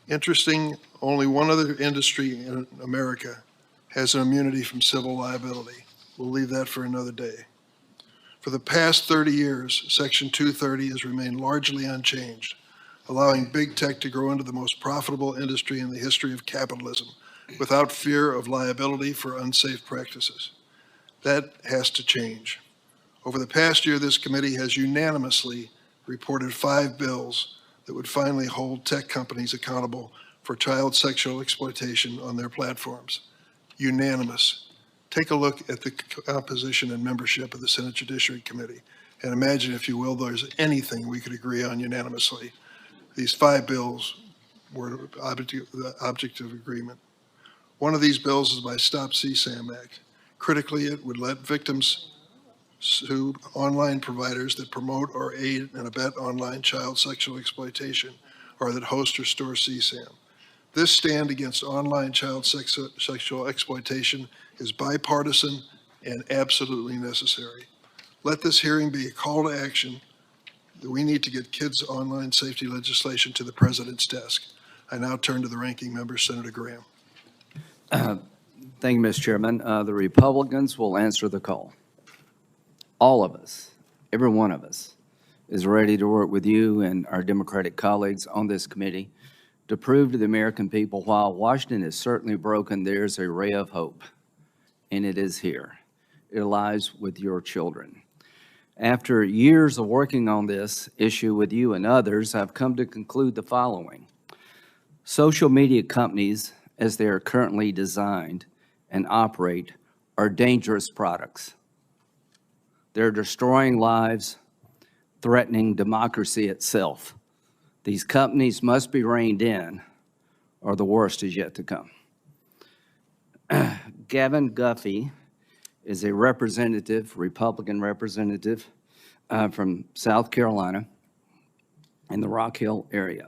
Interesting, only one other industry in America has an immunity from civil liability. We'll leave that for another day. For the past 30 years, Section 230 has remained largely unchanged, allowing big tech to grow into the most profitable industry in the history of capitalism without fear of liability for unsafe practices. That has to change. Over the past year, this committee has unanimously reported 5 bills that would finally hold tech companies accountable for child sexual exploitation on their platforms. Unanimous. Take a look at the composition and membership of the Senate Judiciary Committee and imagine, if you will, there's anything we could agree on unanimously. These 5 bills were the object of agreement. One of these bills is by Stop CSAM Act. Critically, it would let victims sue online providers that promote or aid and abet online child sexual exploitation or that host or store CSAM. This stand against online child sexual exploitation is bipartisan and absolutely necessary. Let this hearing be a call to action that we need to get kids' online safety legislation to the president's desk. I now turn to the ranking member, Senator Graham. Thank you, Mr. Chairman. The Republicans will answer the call. All of us, every one of us, is ready to work with you and our Democratic colleagues on this committee to prove to the American people, while Washington is certainly broken, there's a ray of hope, and it is here. It lies with your children. After years of working on this issue with you and others, I've come to conclude the following. Social media companies, as they are currently designed and operate, are dangerous products. They're destroying lives, threatening democracy itself. These companies must be reined in, or the worst is yet to come. Gavin Guffey is a representative, Republican representative from South Carolina in the Rock Hill area.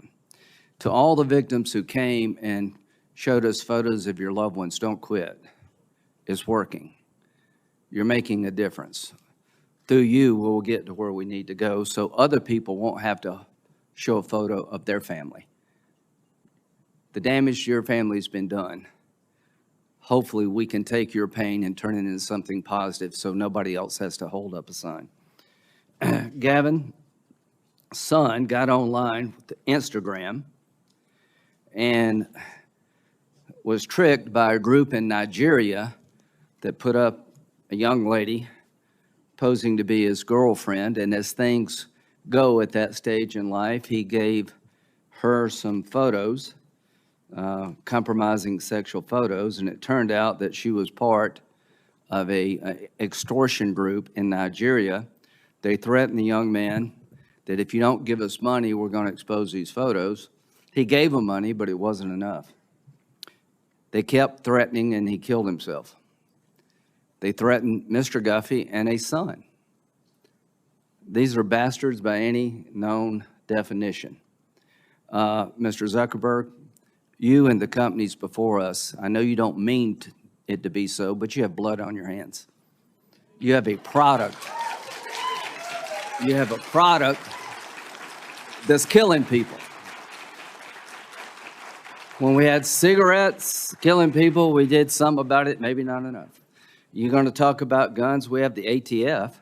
To all the victims who came and showed us photos of your loved ones, don't quit. It's working. You're making a difference. Through you, we'll get to where we need to go so other people won't have to show a photo of their family. The damage to your family's been done. Hopefully we can take your pain and turn it into something positive so nobody else has to hold up a sign. Gavin's son got online with Instagram and was tricked by a group in Nigeria that put up a young lady posing to be his girlfriend, and as things go at that stage in life, he gave her some photos, compromising sexual photos, and it turned out that she was part of a extortion group in Nigeria. They threatened the young man that if you don't give us money, we're going to expose these photos. He gave them money, but it wasn't enough. They kept threatening, and he killed himself. They threatened Mr. Guffey and a son. These are bastards by any known definition. Mr. Zuckerberg, you and the companies before us, I know you don't mean it to be so, but you have blood on your hands. You have a product. You have a product that's killing people. When we had cigarettes killing people, we did some about it, maybe not enough. You're going to talk about guns, we have the ATF.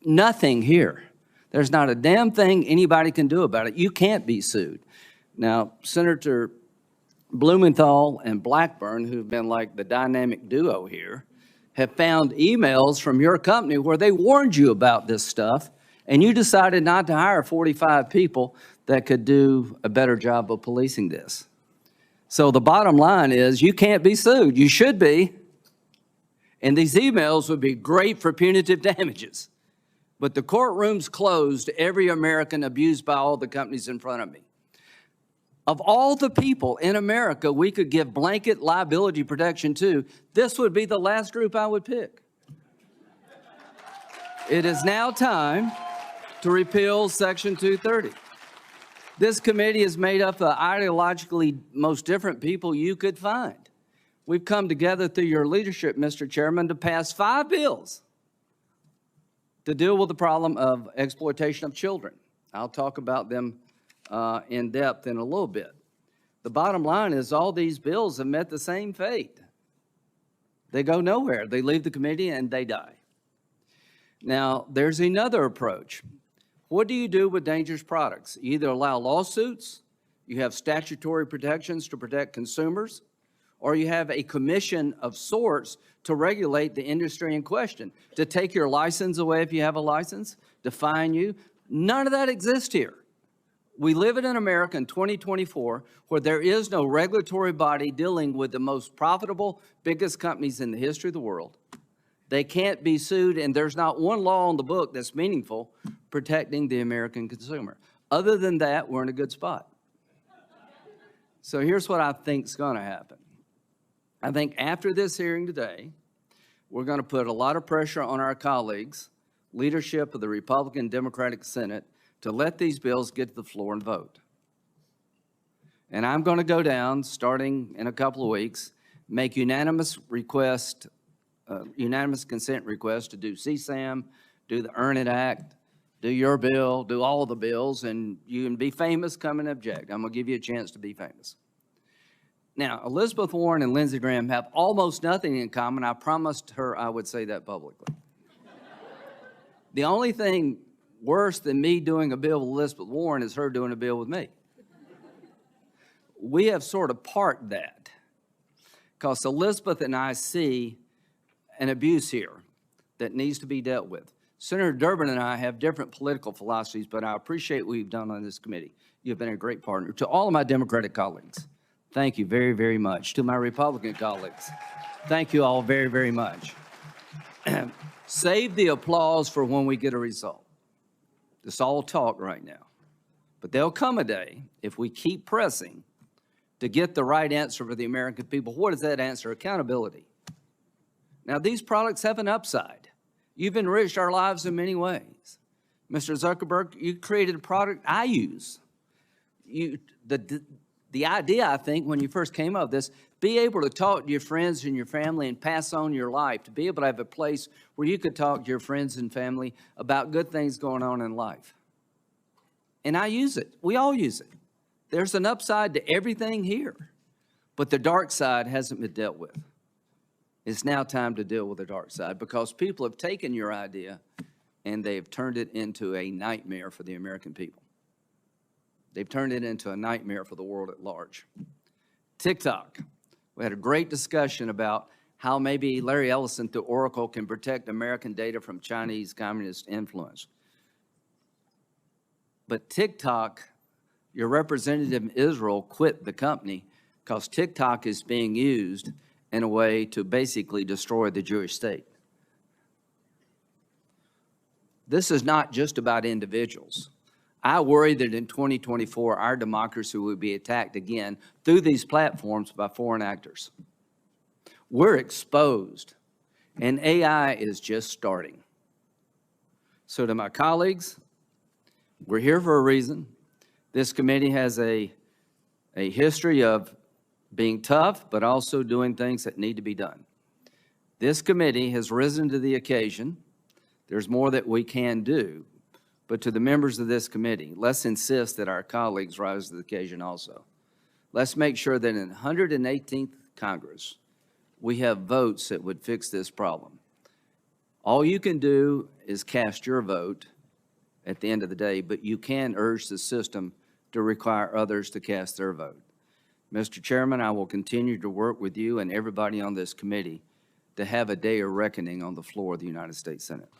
Nothing here. There's not a damn thing anybody can do about it. You can't be sued. Now, Senator Blumenthal and Blackburn, who've been like the dynamic duo here, have found emails from your company where they warned you about this stuff, and you decided not to hire 45 people that could do a better job of policing this. So the bottom line is you can't be sued. You should be. And these emails would be great for punitive damages. But the courtroom's closed to every American abused by all the companies in front of me. Of all the people in America we could give blanket liability protection to, this would be the last group I would pick. It is now time to repeal Section 230. This committee is made up of ideologically most different people you could find. We've come together through your leadership, Mr. Chairman, to pass 5 bills to deal with the problem of exploitation of children. I'll talk about them in depth in a little bit. The bottom line is all these bills have met the same fate. They go nowhere. They leave the committee and they die. Now, there's another approach. What do you do with dangerous products? You either allow lawsuits, you have statutory protections to protect consumers, or you have a commission of sorts to regulate the industry in question, to take your license away if you have a license, to fine you. None of that exists here. We live in America in 2024 where there is no regulatory body dealing with the most profitable, biggest companies in the history of the world. They can't be sued, and there's not one law on the book that's meaningful protecting the American consumer. Other than that, we're in a good spot. So here's what I think is going to happen. I think after this hearing today, we're going to put a lot of pressure on our colleagues, leadership of the Republican Democratic Senate, to let these bills get to the floor and vote. And I'm going to go down, starting in a couple of weeks, make unanimous consent request to do CSAM, do the Earn It Act, do your bill, do all the bills, and you can be famous, come and object. I'm going to give you a chance to be famous. Now, Elizabeth Warren and Lindsey Graham have almost nothing in common. I promised her I would say that publicly. The only thing worse than me doing a bill with Elizabeth Warren is her doing a bill with me. We have sort of parked that because Elizabeth and I see an abuse here that needs to be dealt with. Senator Durbin and I have different political philosophies, but I appreciate what you've done on this committee. You've been a great partner. To all of my Democratic colleagues, thank you very, very much. To my Republican colleagues, thank you all very, very much. Save the applause for when we get a result. It's all talk right now. But there'll come a day, if we keep pressing, to get the right answer for the American people. What is that answer? Accountability. Now, these products have an upside. You've enriched our lives in many ways. Mr. Zuckerberg, you created a product I use. The idea, I think, when you first came up with this, be able to talk to your friends and your family and pass on your life, to be able to have a place where you could talk to your friends and family about good things going on in life. And I use it. We all use it. There's an upside to everything here, but the dark side hasn't been dealt with. It's now time to deal with the dark side because people have taken your idea and they've turned it into a nightmare for the American people. They've turned it into a nightmare for the world at large. TikTok. We had a great discussion about how maybe Larry Ellison through Oracle can protect American data from Chinese communist influence. But TikTok, your representative in Israel quit the company because TikTok is being used in a way to basically destroy the Jewish state. This is not just about individuals. I worry that in 2024, our democracy will be attacked again through these platforms by foreign actors. We're exposed, and AI is just starting. So to my colleagues, we're here for a reason. This committee has a history of being tough, but also doing things that need to be done. This committee has risen to the occasion. There's more that we can do. But to the members of this committee, let's insist that our colleagues rise to the occasion also. Let's make sure that in the 118th Congress, we have votes that would fix this problem. All you can do is cast your vote at the end of the day, but you can urge the system to require others to cast their vote. Mr. Chairman, I will continue to work with you and everybody on this committee to have a day of reckoning on the floor of the United States Senate.